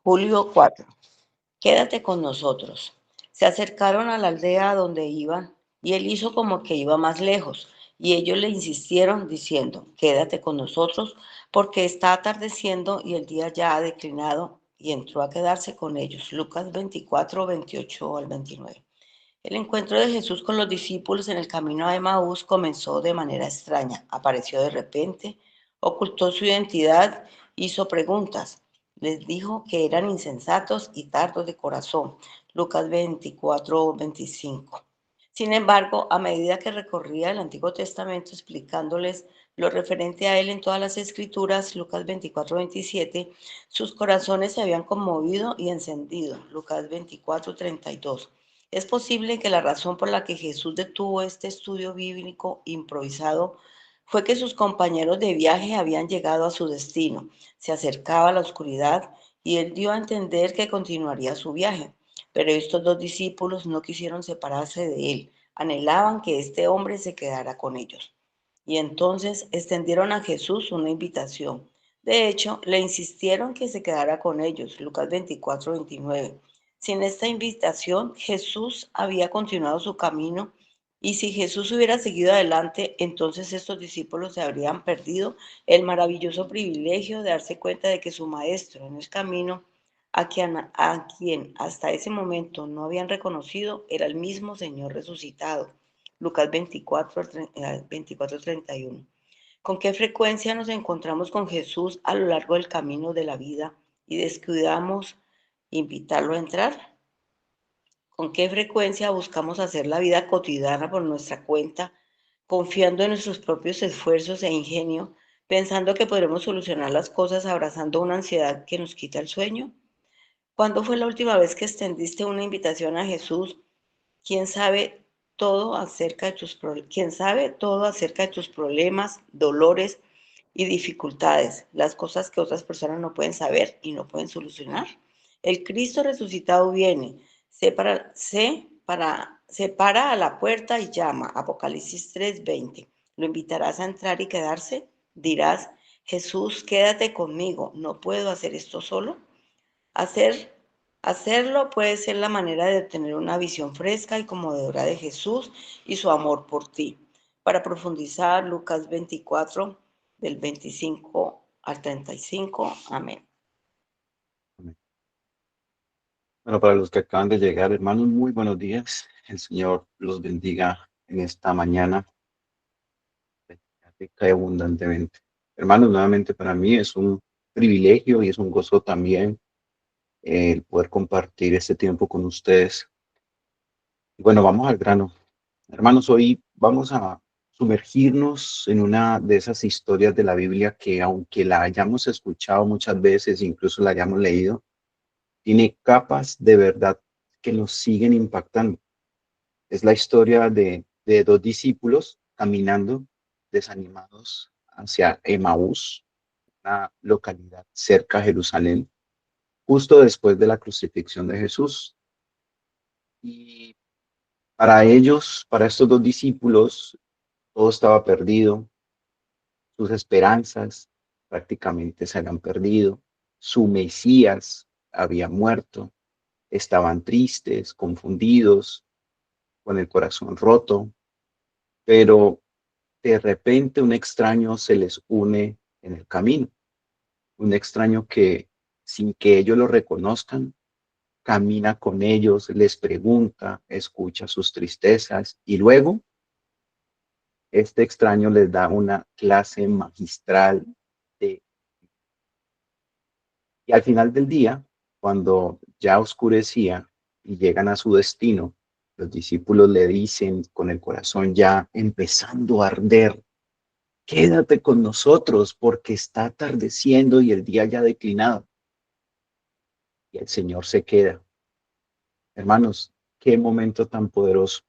Julio 4. Quédate con nosotros. Se acercaron a la aldea donde iban y él hizo como que iba más lejos. Y ellos le insistieron diciendo, quédate con nosotros porque está atardeciendo y el día ya ha declinado. Y entró a quedarse con ellos. Lucas 24, 28 al 29. El encuentro de Jesús con los discípulos en el camino a Emaús comenzó de manera extraña. Apareció de repente, ocultó su identidad, hizo preguntas. Les dijo que eran insensatos y tardos de corazón. Lucas 24, 25. Sin embargo, a medida que recorría el Antiguo Testamento explicándoles lo referente a él en todas las escrituras, Lucas 24, 27, sus corazones se habían conmovido y encendido. Lucas 24, 32. Es posible que la razón por la que Jesús detuvo este estudio bíblico improvisado fue que sus compañeros de viaje habían llegado a su destino. Se acercaba la oscuridad y él dio a entender que continuaría su viaje. Pero estos dos discípulos no quisieron separarse de él, anhelaban que este hombre se quedara con ellos. Y entonces extendieron a Jesús una invitación. De hecho, le insistieron que se quedara con ellos, Lucas 24, 29. Sin esta invitación, Jesús había continuado su camino y si Jesús hubiera seguido adelante, entonces estos discípulos se habrían perdido el maravilloso privilegio de darse cuenta de que su maestro en el camino, a quien hasta ese momento no habían reconocido, era el mismo Señor resucitado. Lucas 24, 24, 31. ¿Con qué frecuencia nos encontramos con Jesús a lo largo del camino de la vida y descuidamos invitarlo a entrar? ¿Con qué frecuencia buscamos hacer la vida cotidiana por nuestra cuenta, confiando en nuestros propios esfuerzos e ingenio, pensando que podremos solucionar las cosas abrazando una ansiedad que nos quita el sueño? ¿Cuándo fue la última vez que extendiste una invitación a Jesús, quien sabe todo acerca de quien sabe todo acerca de tus problemas, dolores y dificultades, las cosas que otras personas no pueden saber y no pueden solucionar? El Cristo resucitado viene, se para a la puerta y llama. Apocalipsis 3:20. ¿Lo invitarás a entrar y quedarse? Dirás, Jesús, quédate conmigo, ¿no puedo hacer esto solo? Hacer, hacerlo puede ser la manera de obtener una visión fresca y conmovedora de Jesús y su amor por ti. Para profundizar, Lucas 24, del 25 al 35. Amén. Bueno, para los que acaban de llegar, hermanos, muy buenos días. El Señor los bendiga en esta mañana, rica y abundantemente. Hermanos, nuevamente para mí es un privilegio y es un gozo también el poder compartir este tiempo con ustedes. Bueno, vamos al grano. Hermanos, hoy vamos a sumergirnos en una de esas historias de la Biblia que, aunque la hayamos escuchado muchas veces, incluso la hayamos leído, tiene capas de verdad que nos siguen impactando. Es la historia de dos discípulos caminando desanimados hacia Emaús, una localidad cerca a Jerusalén, justo después de la crucifixión de Jesús. Y para ellos, para estos dos discípulos, todo estaba perdido, sus esperanzas prácticamente se habían perdido, su Mesías había muerto, estaban tristes, confundidos, con el corazón roto, pero de repente un extraño se les une en el camino, un extraño que sin que ellos lo reconozcan, camina con ellos, les pregunta, escucha sus tristezas y luego este extraño les da una clase magistral de... Y al final del día, cuando ya oscurecía y llegan a su destino, los discípulos le dicen con el corazón ya empezando a arder, quédate con nosotros porque está atardeciendo y el día ya ha declinado. Y el Señor se queda. Hermanos, qué momento tan poderoso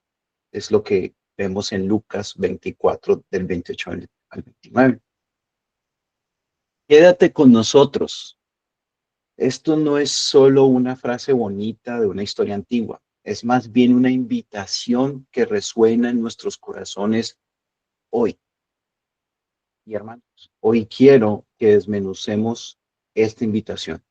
es lo que vemos en Lucas 24, del 28 al 29. Quédate con nosotros. Esto no es solo una frase bonita de una historia antigua, es más bien una invitación que resuena en nuestros corazones hoy. Y hermanos, hoy quiero que desmenucemos esta invitación.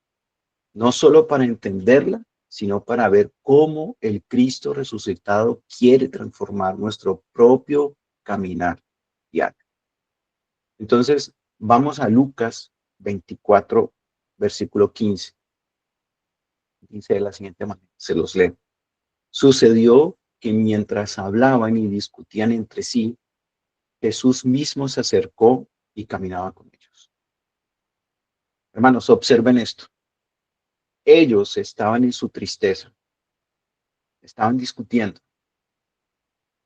no solo para entenderla, sino para ver cómo el Cristo resucitado quiere transformar nuestro propio caminar diario. Entonces, vamos a Lucas 24, versículo 15. Dice de la siguiente manera, se los leo. Sucedió que mientras hablaban y discutían entre sí, Jesús mismo se acercó y caminaba con ellos. Hermanos, observen esto. Ellos estaban en su tristeza, estaban discutiendo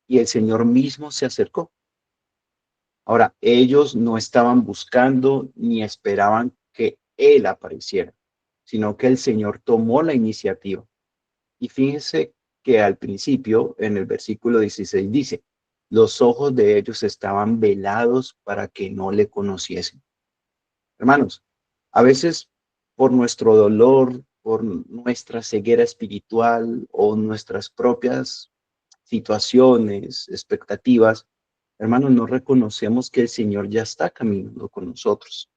y el Señor mismo se acercó. Ahora, ellos no estaban buscando ni esperaban que Él apareciera, sino que el Señor tomó la iniciativa. Y fíjense que al principio, en el versículo 16 dice, los ojos de ellos estaban velados para que no le conociesen. Hermanos, a veces por nuestro dolor, por nuestra ceguera espiritual o nuestras propias situaciones, expectativas, hermanos, no reconocemos que el Señor ya está caminando con nosotros.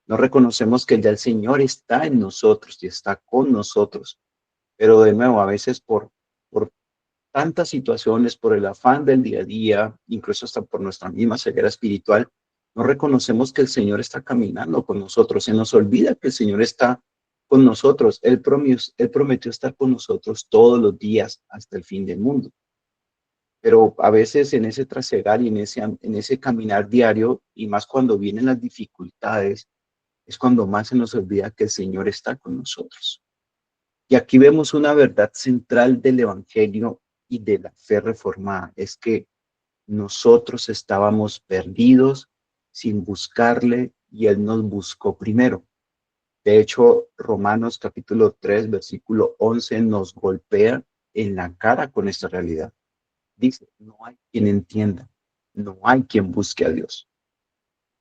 No reconocemos que ya el Señor está en nosotros y está con nosotros. Pero de nuevo, a veces por tantas situaciones, por el afán del día a día, incluso hasta por nuestra misma ceguera espiritual, no reconocemos que el Señor está caminando con nosotros. Se nos olvida que el Señor está con nosotros. Él prometió estar con nosotros todos los días hasta el fin del mundo. Pero a veces en ese trasegar y en ese caminar diario, y más cuando vienen las dificultades, es cuando más se nos olvida que el Señor está con nosotros. Y aquí vemos una verdad central del Evangelio y de la fe reformada, es que nosotros estábamos perdidos sin buscarle y Él nos buscó primero. De hecho, Romanos capítulo 3, versículo 11 nos golpea en la cara con esta realidad. Dice, no hay quien entienda, no hay quien busque a Dios.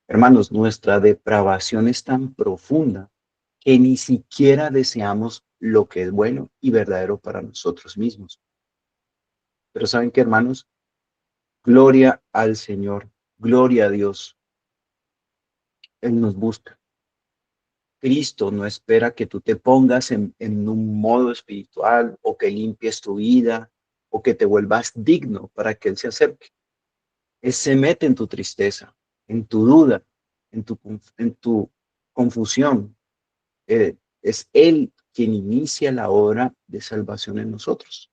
Hermanos, nuestra depravación es tan profunda que ni siquiera deseamos lo que es bueno y verdadero para nosotros mismos. Pero ¿saben qué, hermanos? Gloria al Señor, gloria a Dios. Él nos busca. Cristo no espera que tú te pongas en un modo espiritual o que limpies tu vida o que te vuelvas digno para que Él se acerque. Él se mete en tu tristeza, en tu duda, en tu confusión. Es Él quien inicia la obra de salvación en nosotros.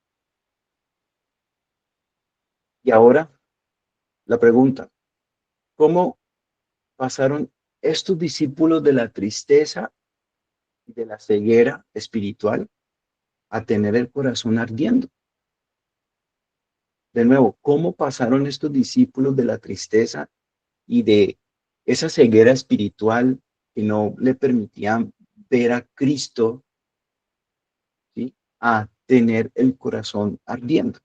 Y ahora la pregunta, ¿cómo pasaron estos discípulos de la tristeza y de la ceguera espiritual a tener el corazón ardiendo? De nuevo, ¿cómo pasaron estos discípulos de la tristeza y de esa ceguera espiritual que no le permitían ver a Cristo, ¿sí?, a tener el corazón ardiendo?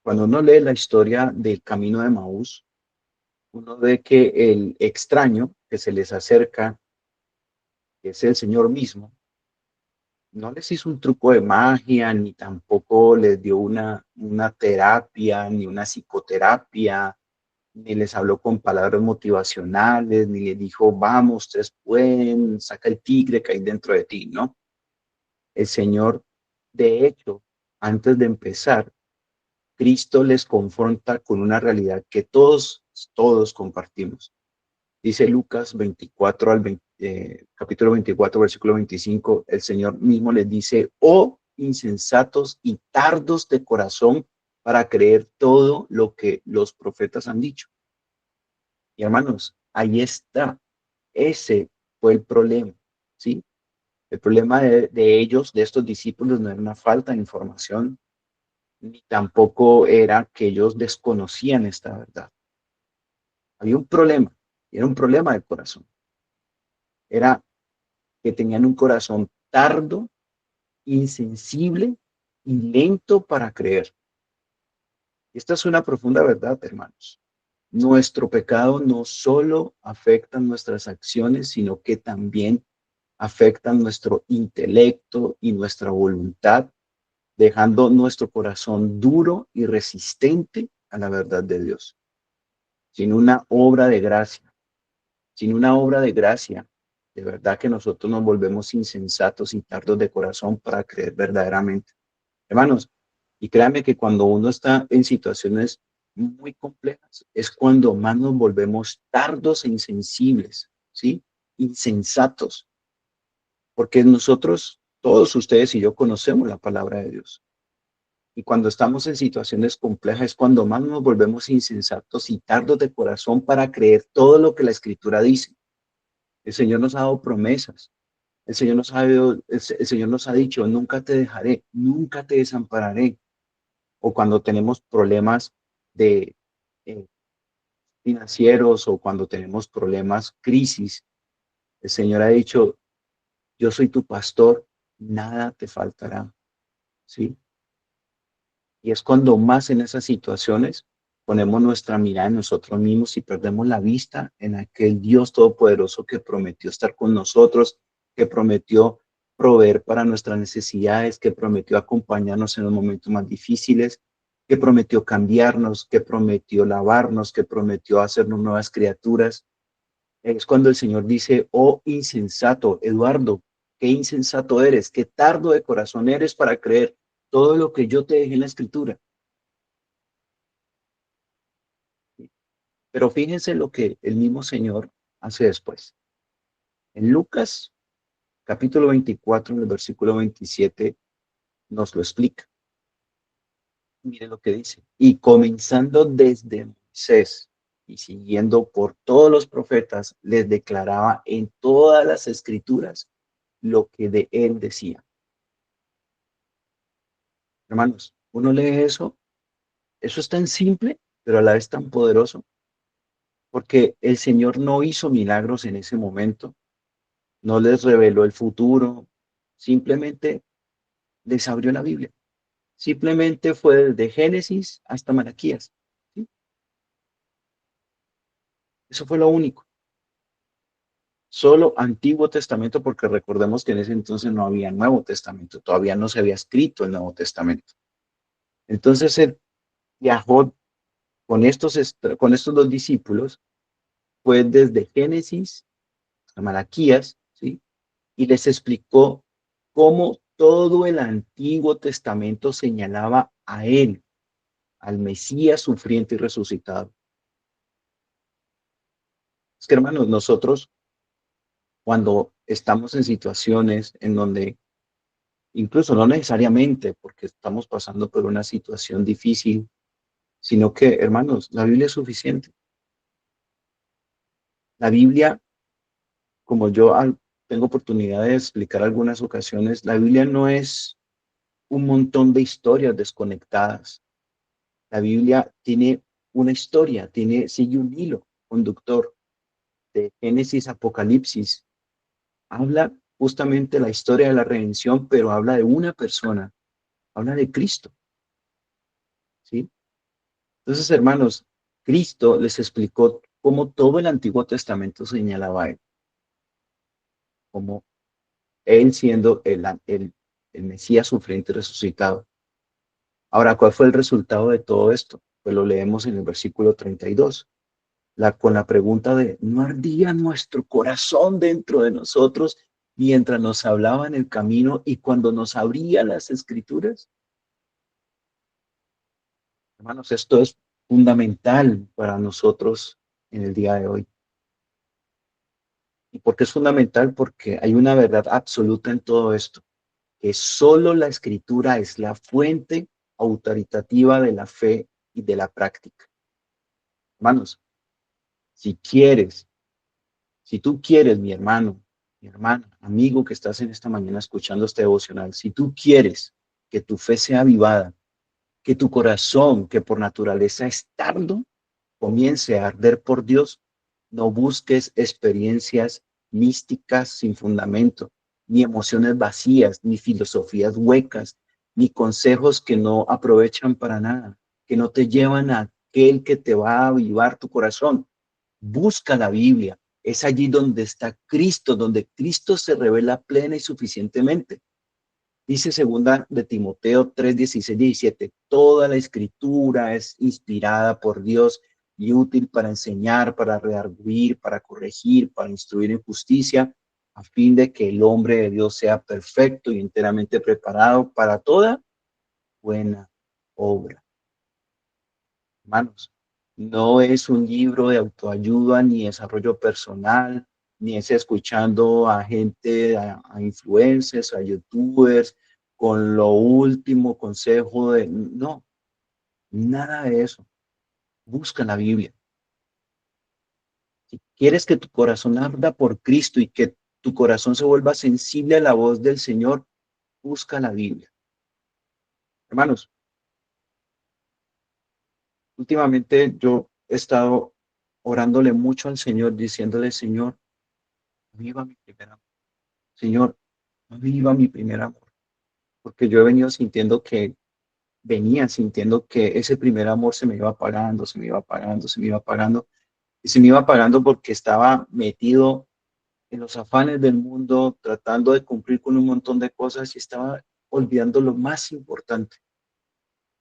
Cuando uno lee la historia del camino de Maús, uno ve que el extraño que se les acerca, que es el Señor mismo, no les hizo un truco de magia, ni tampoco les dio una terapia, ni una psicoterapia, ni les habló con palabras motivacionales, ni les dijo, vamos, ustedes pueden, saca el tigre que hay dentro de ti, ¿no? El Señor, de hecho, antes de empezar, Cristo les confronta con una realidad que todos compartimos. Dice Lucas 24 capítulo 24, versículo 25, el Señor mismo les dice, oh insensatos y tardos de corazón para creer todo lo que los profetas han dicho. Y hermanos, ahí está. Ese fue el problema, ¿sí? El problema de ellos, de estos discípulos, no era una falta de información, ni tampoco era que ellos desconocían esta verdad. Había un problema, y era un problema del corazón. Era que tenían un corazón tardo, insensible y lento para creer. Esta es una profunda verdad, hermanos. Nuestro pecado no solo afecta nuestras acciones, sino que también afecta nuestro intelecto y nuestra voluntad, dejando nuestro corazón duro y resistente a la verdad de Dios. Sin una obra de gracia, sin una obra de gracia, De verdad que nosotros nos volvemos insensatos y tardos de corazón para creer verdaderamente. Hermanos, y créanme que cuando uno está en situaciones muy complejas, es cuando más nos volvemos tardos e insensibles, ¿sí? Insensatos, porque nosotros, todos ustedes y yo conocemos la palabra de Dios. Y cuando estamos en situaciones complejas es cuando más nos volvemos insensatos y tardos de corazón para creer todo lo que la Escritura dice. El Señor nos ha dado promesas. El Señor nos ha dicho, nunca te dejaré, nunca te desampararé. O cuando tenemos problemas de eh, financieros o cuando tenemos problemas, crisis, el Señor ha dicho, yo soy tu pastor, nada te faltará, ¿sí? Y es cuando más en esas situaciones ponemos nuestra mirada en nosotros mismos y perdemos la vista en aquel Dios todopoderoso que prometió estar con nosotros, que prometió proveer para nuestras necesidades, que prometió acompañarnos en los momentos más difíciles, que prometió cambiarnos, que prometió lavarnos, que prometió hacernos nuevas criaturas. Es cuando el Señor dice, oh insensato, Eduardo, qué insensato eres, qué tardo de corazón eres para creer todo lo que yo te dejé en la escritura. Pero fíjense lo que el mismo Señor hace después. En Lucas, capítulo 24, en el versículo 27, nos lo explica. Mire lo que dice. Y comenzando desde Moisés y siguiendo por todos los profetas, les declaraba en todas las escrituras lo que de él decía. Hermanos, uno lee eso es tan simple, pero a la vez tan poderoso, porque el Señor no hizo milagros en ese momento, no les reveló el futuro, simplemente les abrió la Biblia. Simplemente fue desde Génesis hasta Malaquías. ¿Sí? Eso fue lo único. Solo Antiguo Testamento, porque recordemos que en ese entonces no había Nuevo Testamento, todavía no se había escrito el Nuevo Testamento. Entonces él viajó con estos dos discípulos, fue desde Génesis a Malaquías, ¿sí? Y les explicó cómo todo el Antiguo Testamento señalaba a él, al Mesías sufriente y resucitado. Es que hermanos, nosotros cuando estamos en situaciones en donde, incluso no necesariamente porque estamos pasando por una situación difícil, sino que, hermanos, la Biblia es suficiente. La Biblia, como yo tengo oportunidad de explicar algunas ocasiones, la Biblia no es un montón de historias desconectadas. La Biblia tiene una historia, sigue un hilo conductor de Génesis a Apocalipsis. Habla justamente la historia de la redención, pero habla de una persona, habla de Cristo, ¿sí? Entonces, hermanos, Cristo les explicó cómo todo el Antiguo Testamento señalaba a él, como él siendo el Mesías sufriente y resucitado. Ahora, ¿cuál fue el resultado de todo esto? Pues lo leemos en el versículo 32. Con la pregunta de, ¿no ardía nuestro corazón dentro de nosotros mientras nos hablaba en el camino y cuando nos abría las escrituras? Hermanos, esto es fundamental para nosotros en el día de hoy. ¿Y por qué es fundamental? Porque hay una verdad absoluta en todo esto, que solo la escritura es la fuente autoritativa de la fe y de la práctica. Hermanos, si quieres Si tú quieres, mi hermano, mi hermana, amigo que estás en esta mañana escuchando este devocional, si tú quieres que tu fe sea avivada, que tu corazón, que por naturaleza es tardo, comience a arder por Dios, no busques experiencias místicas sin fundamento, ni emociones vacías, ni filosofías huecas, ni consejos que no aprovechan para nada, que no te llevan a aquel que te va a avivar tu corazón. Busca la Biblia. Es allí donde está Cristo, donde Cristo se revela plena y suficientemente. Dice segunda de Timoteo 3, 16, 17, toda la escritura es inspirada por Dios y útil para enseñar, para redarguir, para corregir, para instruir en justicia, a fin de que el hombre de Dios sea perfecto y enteramente preparado para toda buena obra. Hermanos, no es un libro de autoayuda ni desarrollo personal, ni es escuchando a gente, a influencers, a youtubers, con lo último consejo de... No, nada de eso. Busca la Biblia. Si quieres que tu corazón arda por Cristo y que tu corazón se vuelva sensible a la voz del Señor, busca la Biblia. Hermanos, últimamente yo he estado orándole mucho al Señor, diciéndole, Señor, aviva mi primer amor. Señor, aviva mi primer amor. Porque yo he venido venía sintiendo que ese primer amor se me iba apagando, se me iba apagando, se me iba apagando. Y se me iba apagando porque estaba metido en los afanes del mundo, tratando de cumplir con un montón de cosas y estaba olvidando lo más importante,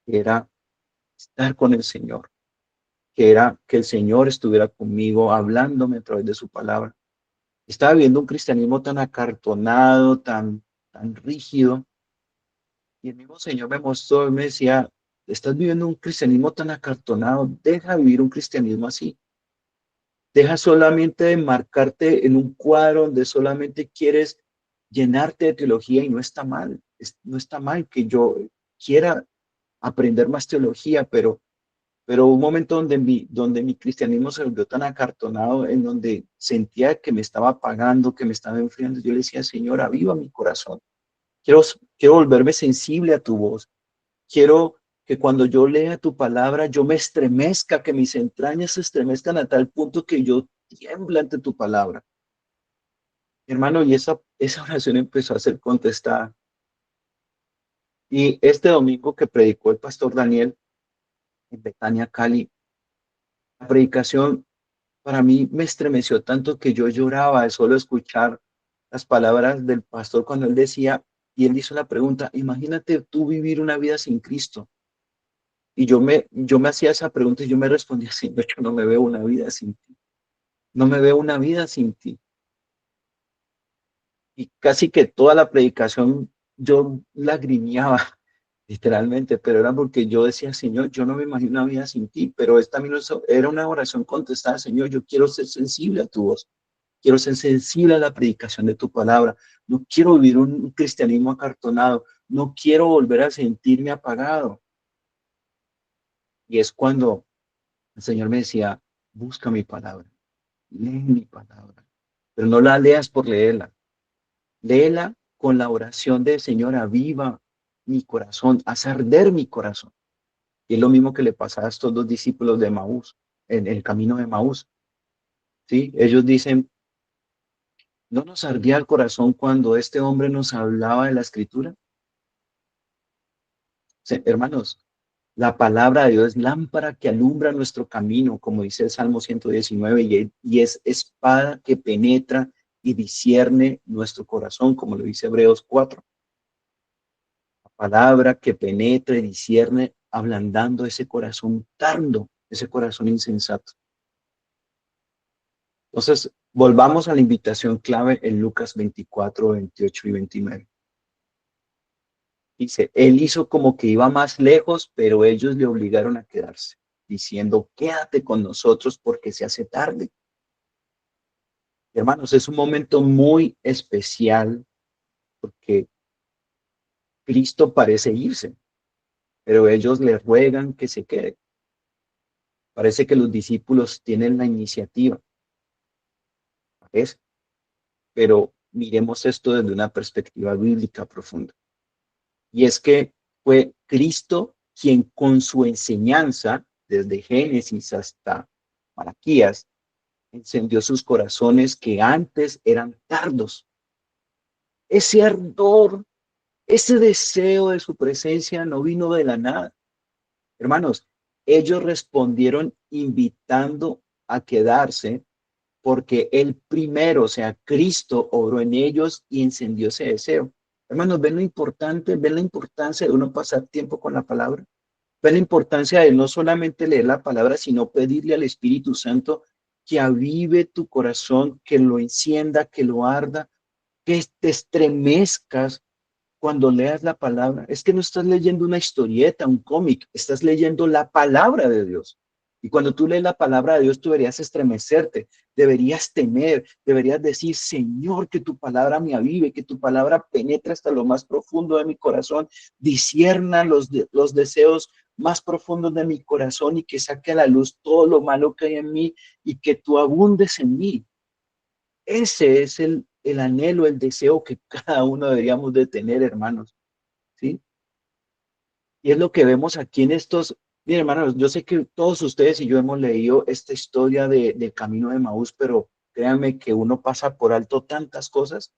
que era estar con el Señor, que era que el Señor estuviera conmigo, hablándome a través de su palabra. Estaba viendo un cristianismo tan acartonado, tan rígido, y el mismo Señor me mostró y me decía, estás viviendo un cristianismo tan acartonado, deja vivir un cristianismo así. Deja solamente de marcarte en un cuadro donde solamente quieres llenarte de teología y no está mal. No está mal que yo quiera aprender más teología, pero un momento donde mi cristianismo se volvió tan acartonado, en donde sentía que me estaba apagando, que me estaba enfriando, yo le decía, Señor, aviva mi corazón. Quiero, quiero volverme sensible a tu voz. Quiero que cuando yo lea tu palabra, yo me estremezca, que mis entrañas se estremezcan a tal punto que yo tiembla ante tu palabra. Hermano, y esa oración empezó a ser contestada. Y este domingo que predicó el pastor Daniel en Betania, Cali, la predicación para mí me estremeció tanto que yo lloraba de solo escuchar las palabras del pastor cuando él decía, y él hizo la pregunta, imagínate tú vivir una vida sin Cristo. Y yo me hacía esa pregunta y yo me respondía, Señor, yo no me veo una vida sin ti. No me veo una vida sin ti. Y casi que toda la predicación yo lagrimeaba, literalmente, pero era porque yo decía, Señor, yo no me imagino una vida sin ti, pero esta también era una oración contestada, Señor, yo quiero ser sensible a tu voz, quiero ser sensible a la predicación de tu palabra, no quiero vivir un cristianismo acartonado, no quiero volver a sentirme apagado. Y es cuando el Señor me decía, busca mi palabra, lee mi palabra, pero no la leas por leerla, léela con la oración de Señor, aviva mi corazón, haz arder mi corazón. Y es lo mismo que le pasa a estos dos discípulos de Maús, en el camino de Maús. ¿Sí? Ellos dicen, ¿no nos ardía el corazón cuando este hombre nos hablaba de la escritura? Sí, hermanos, la palabra de Dios es lámpara que alumbra nuestro camino, como dice el Salmo 119, y es espada que penetra y discierne nuestro corazón, como lo dice Hebreos 4. La palabra que penetra y discierne, ablandando ese corazón tardo, ese corazón insensato. Entonces, volvamos a la invitación clave en Lucas 24, 28 y 29. Dice, él hizo como que iba más lejos, pero ellos le obligaron a quedarse, diciendo, quédate con nosotros porque se hace tarde. Hermanos, es un momento muy especial porque Cristo parece irse, pero ellos le ruegan que se quede. Parece que los discípulos tienen la iniciativa, ¿ves? Pero miremos esto desde una perspectiva bíblica profunda. Y es que fue Cristo quien con su enseñanza, desde Génesis hasta Malaquías, encendió sus corazones que antes eran tardos. Ese ardor, ese deseo de su presencia no vino de la nada. Hermanos, ellos respondieron invitando a quedarse porque el primero, o sea, Cristo, obró en ellos y encendió ese deseo. Hermanos, ven lo importante, ven la importancia de uno pasar tiempo con la palabra. Ven la importancia de no solamente leer la palabra, sino pedirle al Espíritu Santo que avive tu corazón, que lo encienda, que lo arda, que te estremezcas cuando leas la palabra. Es que no estás leyendo una historieta, un cómic, estás leyendo la palabra de Dios. Y cuando tú lees la palabra de Dios, tú deberías estremecerte, deberías temer, deberías decir, Señor, que tu palabra me avive, que tu palabra penetre hasta lo más profundo de mi corazón, discierna los deseos más profundos de mi corazón y que saque a la luz todo lo malo que hay en mí y que tú abundes en mí. Ese es el anhelo, el deseo que cada uno deberíamos de tener, hermanos, ¿sí? Y es lo que vemos aquí en estos, miren, hermanos, yo sé que todos ustedes y yo hemos leído esta historia del camino de Maús, pero créanme que uno pasa por alto tantas cosas.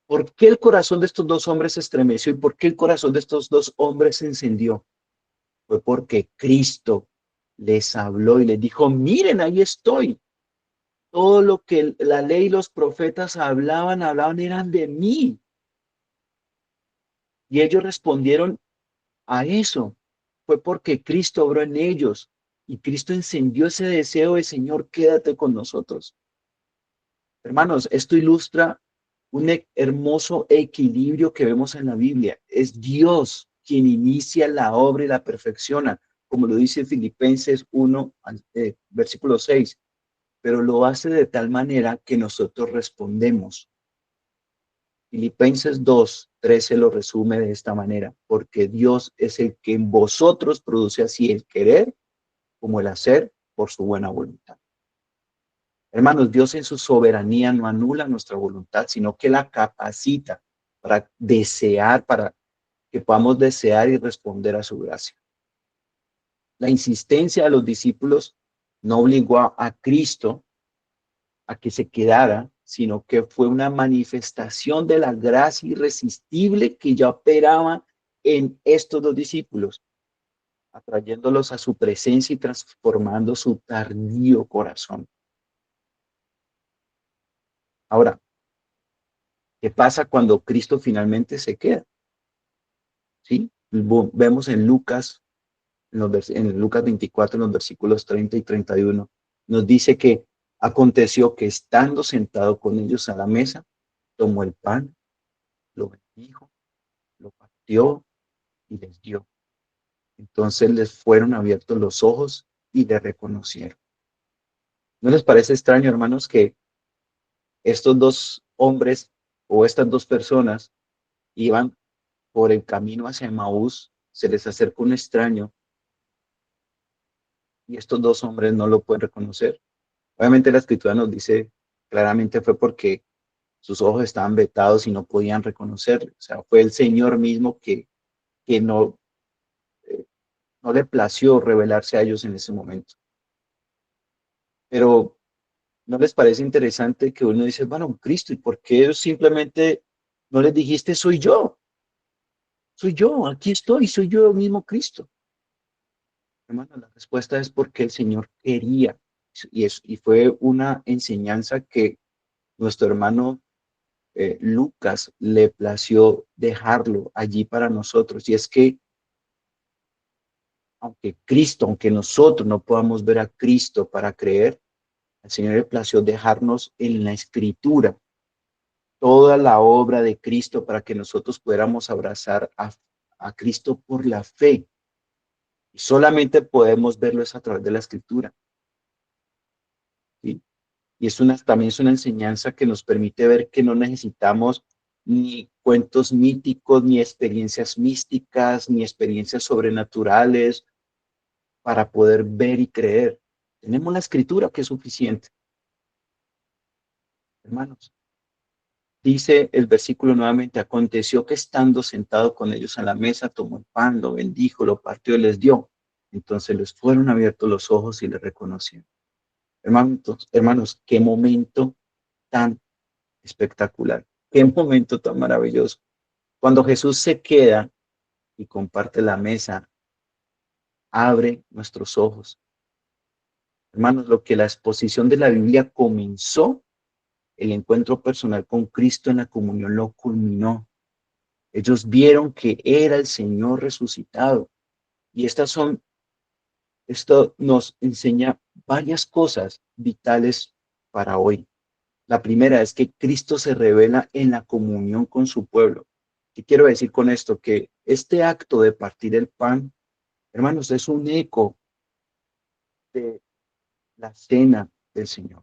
¿Por qué el corazón de estos dos hombres se estremeció y por qué el corazón de estos dos hombres se encendió? Fue porque Cristo les habló y les dijo, miren, ahí estoy. Todo lo que la ley y los profetas hablaban eran de mí. Y ellos respondieron a eso. Fue porque Cristo obró en ellos y Cristo encendió ese deseo de Señor, quédate con nosotros. Hermanos, esto ilustra un hermoso equilibrio que vemos en la Biblia. Es Dios quien inicia la obra y la perfecciona, como lo dice Filipenses 1, versículo 6, pero lo hace de tal manera que nosotros respondemos. Filipenses 2:13 lo resume de esta manera, porque Dios es el que en vosotros produce así el querer como el hacer por su buena voluntad. Hermanos, Dios en su soberanía no anula nuestra voluntad, sino que la capacita para desear, para que podamos desear y responder a su gracia. La insistencia de los discípulos no obligó a Cristo a que se quedara, sino que fue una manifestación de la gracia irresistible que ya operaba en estos dos discípulos, atrayéndolos a su presencia y transformando su tardío corazón. Ahora, ¿qué pasa cuando Cristo finalmente se queda? ¿Sí? Vemos en Lucas, en Lucas 24, en los versículos 30 y 31, nos dice que aconteció que estando sentado con ellos a la mesa, tomó el pan, lo bendijo, lo partió y les dio. Entonces les fueron abiertos los ojos y le reconocieron. ¿No les parece extraño, hermanos, que estos dos hombres o estas dos personas iban por el camino hacia Maús, se les acerca un extraño y estos dos hombres no lo pueden reconocer? Obviamente la escritura nos dice claramente fue porque sus ojos estaban vetados y no podían reconocerle. O sea, fue el Señor mismo que no, no le plació revelarse a ellos en ese momento. Pero ¿no les parece interesante que uno dice, bueno, Cristo, ¿y por qué simplemente no les dijiste, soy yo, aquí estoy, soy yo mismo Cristo? Hermano, la respuesta es porque el Señor quería, y fue una enseñanza que nuestro hermano Lucas le plació dejarlo allí para nosotros, y es que aunque nosotros no podamos ver a Cristo para creer, al Señor le plació dejarnos en la Escritura toda la obra de Cristo para que nosotros pudiéramos abrazar a Cristo por la fe. Y solamente podemos verlo es a través de la Escritura, ¿sí? Y también es una enseñanza que nos permite ver que no necesitamos ni cuentos míticos, ni experiencias místicas, ni experiencias sobrenaturales para poder ver y creer. Tenemos la Escritura que es suficiente, hermanos. Dice el versículo nuevamente, aconteció que estando sentado con ellos a la mesa, tomó el pan, lo bendijo, lo partió y les dio. Entonces les fueron abiertos los ojos y le reconocieron. Hermanos, qué momento tan espectacular, qué momento tan maravilloso. Cuando Jesús se queda y comparte la mesa, abre nuestros ojos. Hermanos, lo que la exposición de la Biblia comenzó, el encuentro personal con Cristo en la comunión lo culminó. Ellos vieron que era el Señor resucitado. Y esto nos enseña varias cosas vitales para hoy. La primera es que Cristo se revela en la comunión con su pueblo. ¿Qué quiero decir con esto? Que este acto de partir el pan, hermanos, es un eco de la cena del Señor.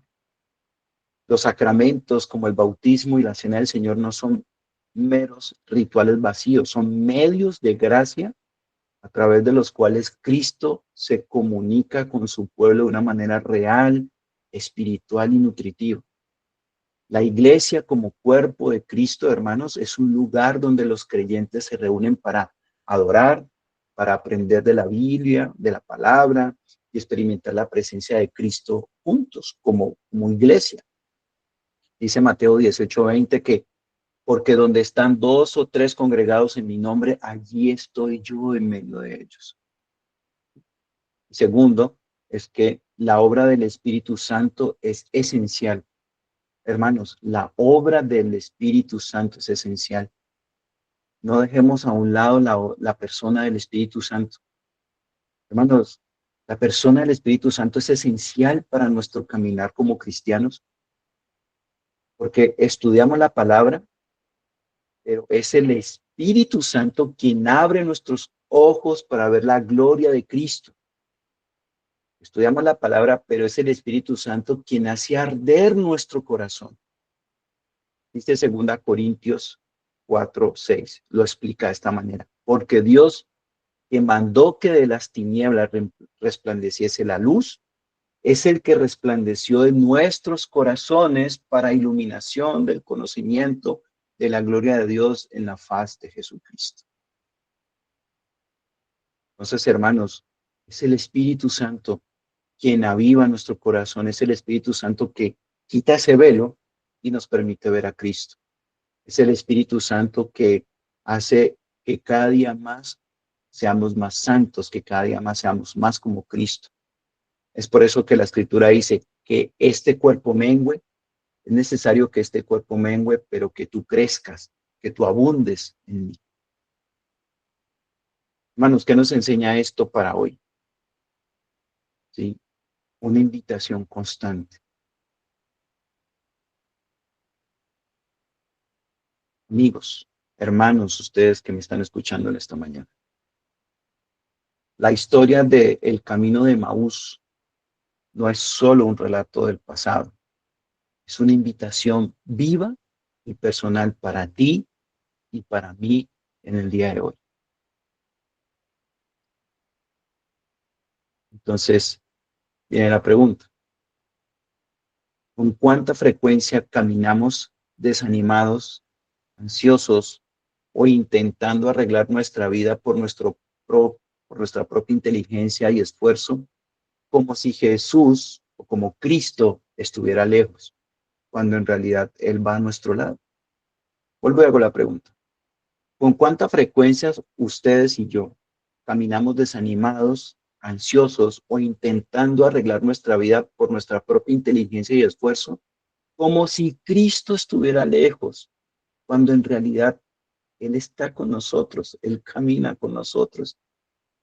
Los sacramentos como el bautismo y la cena del Señor no son meros rituales vacíos, son medios de gracia a través de los cuales Cristo se comunica con su pueblo de una manera real, espiritual y nutritiva. La iglesia como cuerpo de Cristo, hermanos, es un lugar donde los creyentes se reúnen para adorar, para aprender de la Biblia, de la palabra y experimentar la presencia de Cristo juntos como iglesia. Dice Mateo 18:20 que porque donde están dos o tres congregados en mi nombre, allí estoy yo en medio de ellos. Segundo, es que la obra del Espíritu Santo es esencial. Hermanos, la obra del Espíritu Santo es esencial. No dejemos a un lado la persona del Espíritu Santo. Hermanos, la persona del Espíritu Santo es esencial para nuestro caminar como cristianos, porque estudiamos la palabra, pero es el Espíritu Santo quien abre nuestros ojos para ver la gloria de Cristo. Estudiamos la palabra, pero es el Espíritu Santo quien hace arder nuestro corazón. Dice 2 Corintios 4:6, lo explica de esta manera. Porque Dios, que mandó que de las tinieblas resplandeciese la luz, es el que resplandeció en nuestros corazones para iluminación del conocimiento de la gloria de Dios en la faz de Jesucristo. Entonces, hermanos, es el Espíritu Santo quien aviva nuestro corazón, es el Espíritu Santo que quita ese velo y nos permite ver a Cristo. Es el Espíritu Santo que hace que cada día más seamos más santos, que cada día más seamos más como Cristo. Es por eso que la Escritura dice que este cuerpo mengue, es necesario que este cuerpo mengue, pero que tú crezcas, que tú abundes en mí. Hermanos, ¿qué nos enseña esto para hoy? ¿Sí? Una invitación constante. Amigos, hermanos, ustedes que me están escuchando en esta mañana. La historia del camino de Maús no es solo un relato del pasado, es una invitación viva y personal para ti y para mí en el día de hoy. Entonces, viene la pregunta, ¿con cuánta frecuencia caminamos desanimados, ansiosos o intentando arreglar nuestra vida por nuestra propia inteligencia y esfuerzo, como si Jesús o como Cristo estuviera lejos, cuando en realidad Él va a nuestro lado? Vuelvo y hago la pregunta. ¿Con cuánta frecuencia ustedes y yo caminamos desanimados, ansiosos o intentando arreglar nuestra vida por nuestra propia inteligencia y esfuerzo, como si Cristo estuviera lejos, cuando en realidad Él está con nosotros, Él camina con nosotros,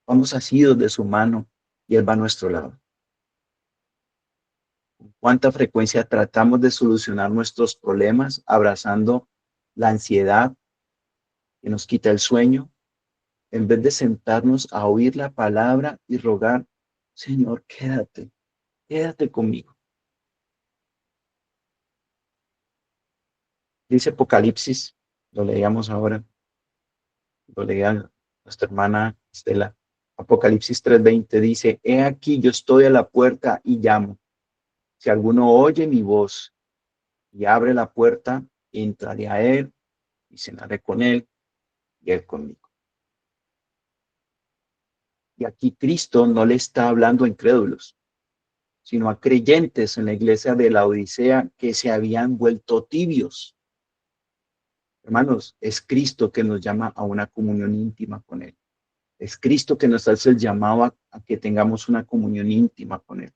vamos asidos de su mano y Él va a nuestro lado? ¿Con cuánta frecuencia tratamos de solucionar nuestros problemas abrazando la ansiedad que nos quita el sueño, en vez de sentarnos a oír la palabra y rogar, Señor, quédate conmigo? Dice Apocalipsis, lo leíamos ahora, lo leía nuestra hermana Estela. Apocalipsis 3:20 dice, he aquí yo estoy a la puerta y llamo. Si alguno oye mi voz y abre la puerta, entraré a él y cenaré con él y él conmigo. Y aquí Cristo no le está hablando a incrédulos, sino a creyentes en la iglesia de la Odisea que se habían vuelto tibios. Hermanos, es Cristo que nos llama a una comunión íntima con Él. Es Cristo que nos hace el llamado a que tengamos una comunión íntima con Él.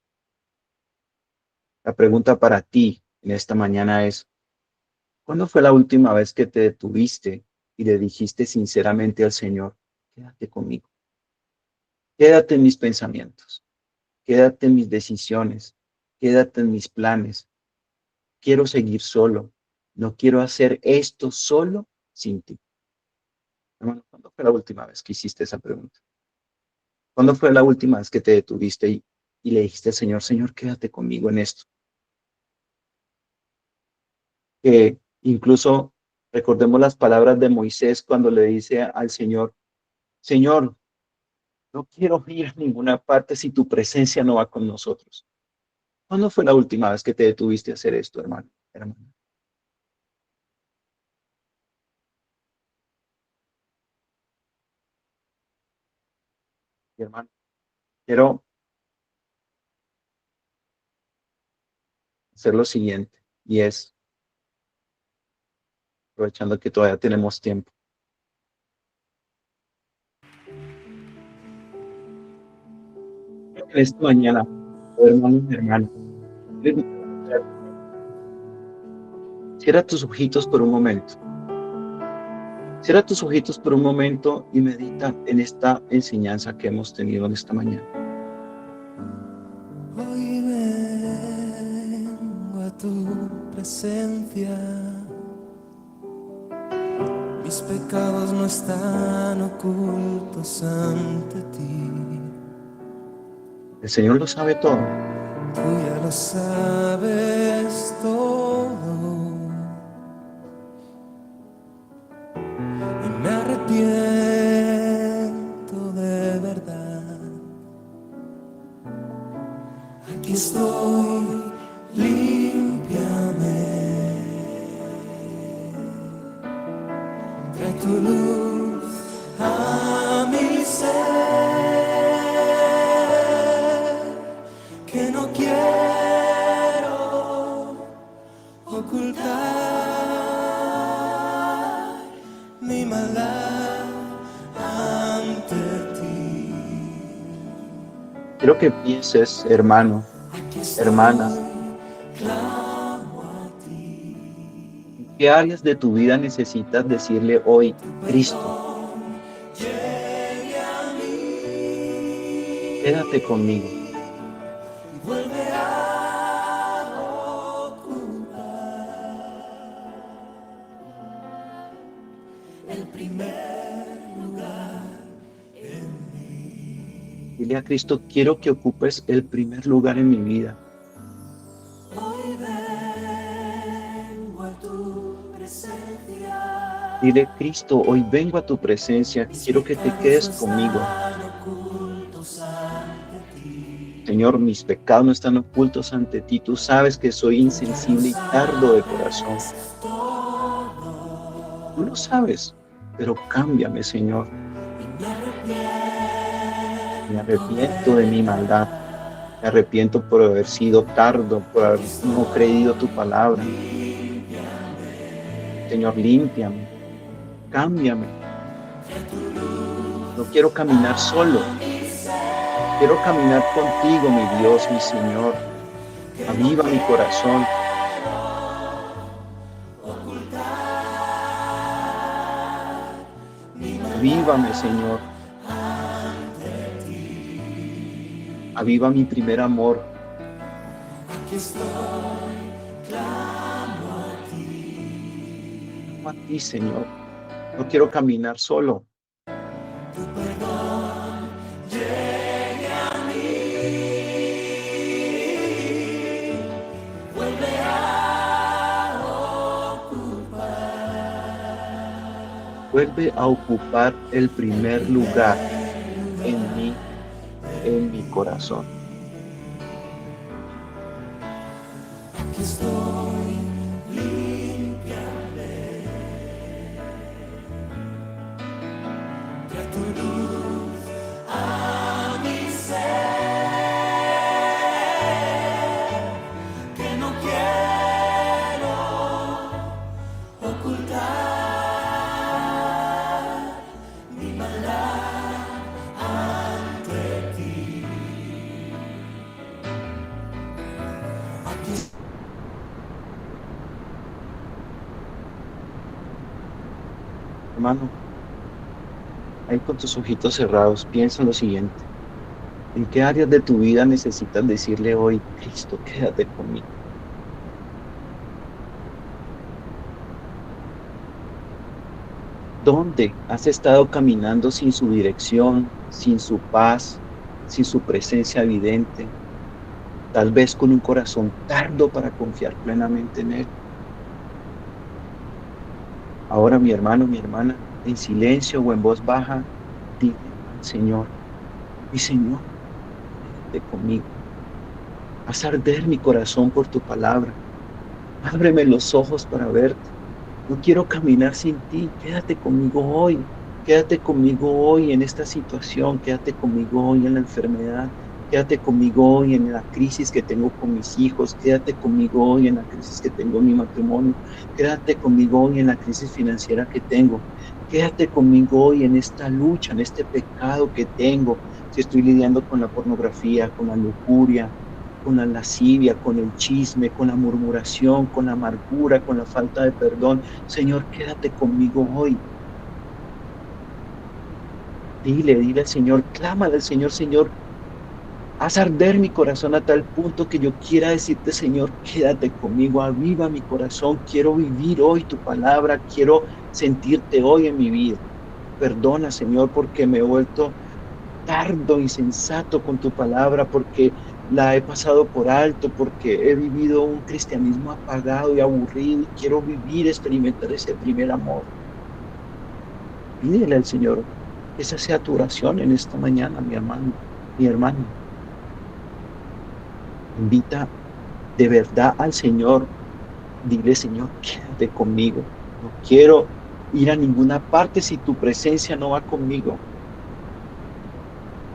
La pregunta para ti en esta mañana es, ¿cuándo fue la última vez que te detuviste y le dijiste sinceramente al Señor, quédate conmigo, quédate en mis pensamientos, quédate en mis decisiones, quédate en mis planes, quiero seguir solo. No quiero hacer esto solo sin ti. Hermano, ¿cuándo fue la última vez que hiciste esa pregunta? ¿Cuándo fue la última vez que te detuviste y le dijiste al Señor, Señor, quédate conmigo en esto? Que incluso recordemos las palabras de Moisés cuando le dice al Señor, Señor, no quiero ir a ninguna parte si tu presencia no va con nosotros. ¿Cuándo fue la última vez que te detuviste a hacer esto, hermano? Hermano, y hermano, quiero hacer lo siguiente, y es, aprovechando que todavía tenemos tiempo, en esta mañana, hermano y hermano, cierra tus ojitos por un momento. Cierra tus ojitos por un momento y medita en esta enseñanza que hemos tenido en esta mañana. Hoy vengo a tu presencia, mis pecados no están ocultos ante ti. El Señor lo sabe todo. Tú ya lo sabes todo y me arrepiento de verdad. Aquí estoy, límpiame, trae tu luz a mi ser, que no quiero ocultar mi maldad ante ti. Quiero que pienses, hermano, hermana, ¿en qué áreas de tu vida necesitas decirle hoy, Cristo, quédate conmigo? Dile a Cristo, quiero que ocupes el primer lugar en mi vida. Dile, Cristo, hoy vengo a tu presencia, quiero que te quedes conmigo. Señor, mis pecados no están ocultos ante ti. Tú sabes que soy insensible y tardo de corazón. Tú lo sabes, pero cámbiame, Señor. Me arrepiento de mi maldad. Me arrepiento por haber sido tardo, por haber no creído tu palabra. Señor, límpiame. Cámbiame. No quiero caminar solo. Quiero caminar contigo, mi Dios, mi Señor. Aviva mi corazón. Avívame, Señor. Aviva mi primer amor. Clamo a ti, Señor. No quiero caminar solo. Vuelve a ocupar el primer lugar en mi corazón. Hermano, ahí con tus ojitos cerrados, piensa en lo siguiente. ¿En qué áreas de tu vida necesitas decirle hoy, Cristo, quédate conmigo? ¿Dónde has estado caminando sin su dirección, sin su paz, sin su presencia evidente? Tal vez con un corazón tardo para confiar plenamente en Él. Ahora, mi hermano, mi hermana, en silencio o en voz baja, dile al Señor, mi Señor, quédate conmigo. Haz arder mi corazón por tu palabra. Ábreme los ojos para verte. No quiero caminar sin ti. Quédate conmigo hoy. Quédate conmigo hoy en esta situación. Quédate conmigo hoy en la enfermedad. Quédate conmigo hoy en la crisis que tengo con mis hijos. Quédate conmigo hoy en la crisis que tengo en mi matrimonio. Quédate conmigo hoy en la crisis financiera que tengo. Quédate conmigo hoy en esta lucha, en este pecado que tengo. Si estoy lidiando con la pornografía, con la lujuria, con la lascivia, con el chisme, con la murmuración, con la amargura, con la falta de perdón. Señor, quédate conmigo hoy. Dile al Señor, clámale al Señor, Señor, haz arder mi corazón a tal punto que yo quiera decirte, Señor, quédate conmigo, aviva mi corazón, quiero vivir hoy tu palabra, quiero sentirte hoy en mi vida. Perdona, Señor, porque me he vuelto tardo, insensato con tu palabra, porque la he pasado por alto, porque he vivido un cristianismo apagado y aburrido y quiero vivir, experimentar ese primer amor. Pídele al Señor que esa sea tu oración en esta mañana, mi hermano, mi hermana. Invita de verdad al Señor. Dile, Señor, quédate conmigo. No quiero ir a ninguna parte si tu presencia no va conmigo.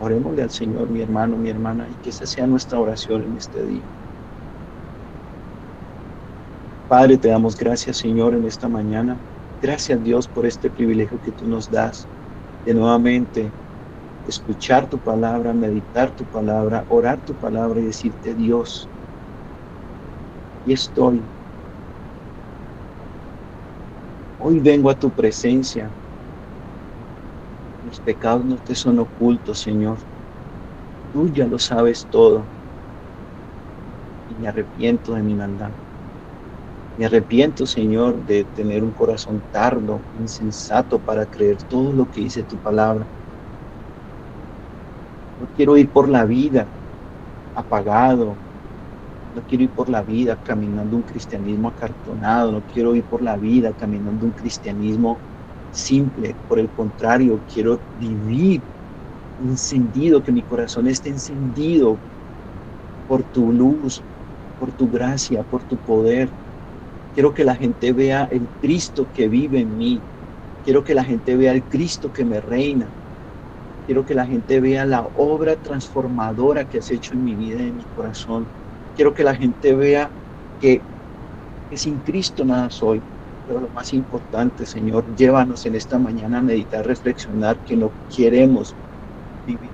Orémosle al Señor, mi hermano, mi hermana, y que esa sea nuestra oración en este día. Padre, te damos gracias, Señor, en esta mañana. Gracias, Dios, por este privilegio que tú nos das de nuevamente escuchar tu palabra, meditar tu palabra, orar tu palabra y decirte, Dios, aquí estoy. Hoy vengo a tu presencia. Mis pecados no te son ocultos, Señor. Tú ya lo sabes todo. Y me arrepiento de mi maldad. Me arrepiento, Señor, de tener un corazón tardo, insensato para creer todo lo que dice tu palabra. No quiero ir por la vida apagado. No quiero ir por la vida caminando un cristianismo acartonado. No quiero ir por la vida caminando un cristianismo simple. Por el contrario, quiero vivir encendido, que mi corazón esté encendido por tu luz, por tu gracia, por tu poder. Quiero que la gente vea el Cristo que vive en mí. Quiero que la gente vea el Cristo que me reina. Quiero que la gente vea la obra transformadora que has hecho en mi vida y en mi corazón. Quiero que la gente vea que sin Cristo nada soy. Pero lo más importante, Señor, llévanos en esta mañana a meditar, reflexionar que no queremos vivir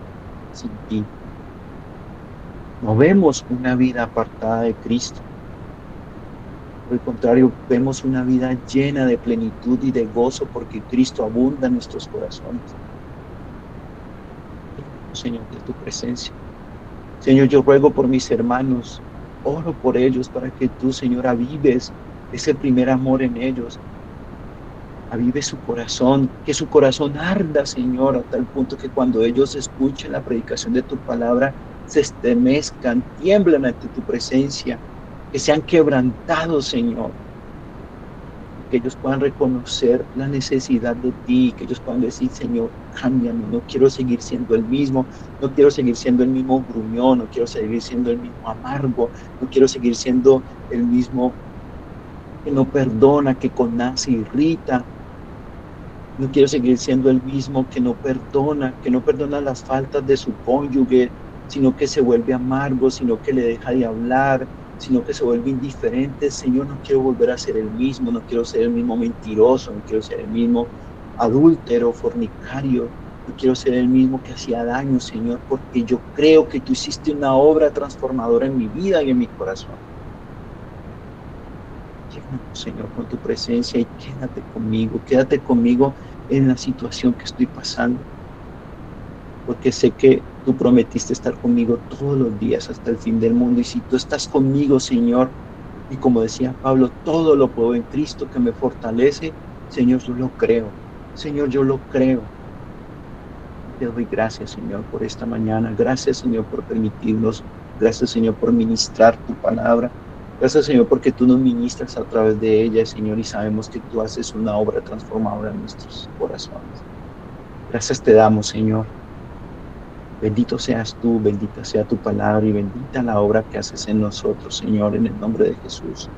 sin ti. No vemos una vida apartada de Cristo. Por el contrario, vemos una vida llena de plenitud y de gozo porque Cristo abunda en nuestros corazones. Señor, de tu presencia. Señor, yo ruego por mis hermanos, oro por ellos para que tú, Señor, avives ese primer amor en ellos. Avive su corazón, que su corazón arda, Señor, a tal punto que cuando ellos escuchen la predicación de tu palabra, se estremezcan, tiemblan ante tu presencia, que sean quebrantados, Señor, que ellos puedan reconocer la necesidad de ti, que ellos puedan decir, Señor, cámbiame, no quiero seguir siendo el mismo, no quiero seguir siendo el mismo gruñón, no quiero seguir siendo el mismo amargo, no quiero seguir siendo el mismo que no perdona, que con nada se irrita. No quiero seguir siendo el mismo que no perdona las faltas de su cónyuge, sino que se vuelve amargo, sino que le deja de hablar, sino que se vuelve indiferente. Señor, no quiero volver a ser el mismo, no quiero ser el mismo mentiroso, no quiero ser el mismo adúltero, fornicario, no quiero ser el mismo que hacía daño, Señor, porque yo creo que tú hiciste una obra transformadora en mi vida y en mi corazón. Llévanos, Señor, con tu presencia y quédate conmigo en la situación que estoy pasando, porque sé que tú prometiste estar conmigo todos los días hasta el fin del mundo, y si tú estás conmigo, Señor, y como decía Pablo, todo lo puedo en Cristo que me fortalece, Señor, yo lo creo. Señor, yo lo creo. Te doy gracias, Señor, por esta mañana. Gracias, Señor, por permitirnos. Gracias, Señor, por ministrar tu palabra. Gracias, Señor, porque tú nos ministras a través de ella, Señor, y sabemos que tú haces una obra transformadora en nuestros corazones. Gracias te damos, Señor. Bendito seas tú, bendita sea tu palabra y bendita la obra que haces en nosotros, Señor, en el nombre de Jesús.